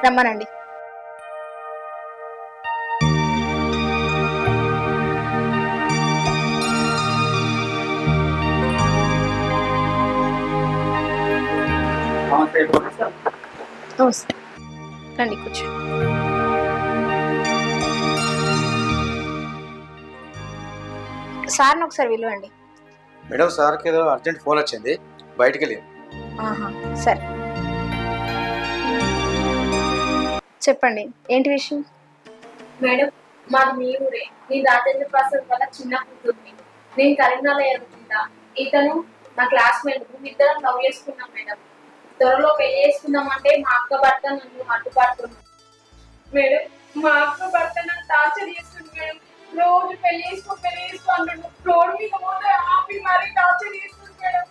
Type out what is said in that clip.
రమ్మనండి. నమస్తే. రండి కూర్చో. సార్ని ఒకసారి పిలవండి. మేడం సార్కి ఏదో అర్జెంట్ ఫోన్ వచ్చింది, బయటికి వెళ్ళి. ఆహా, సరే చెప్పండి, ఏంటి విషయం? మేడం, మాది మీ ఊరే. నీ రాజేంద్ర ప్రసాద్ వల్ల చిన్న కూతుర్ని. నేను కరీంనగర్ ఎదుర్కొంటా. ఇతను నా క్లాస్మేట్. ఇద్దరం లవ్ చేసుకున్నాం మేడం. త్వరలో పెళ్లి చేసుకుందామంటే మా అక్క భర్త నన్ను అడ్డుపడుతున్నాడు మేడం. మా అక్క భర్త నన్ను టార్చర్ చేస్తుంది మేడం. రోజు పెళ్లి చేసుకో అంటున్నాడు. రోడ్ మీద పోతే ఆపి మరీ టార్చర్ చేస్తుంది మేడం.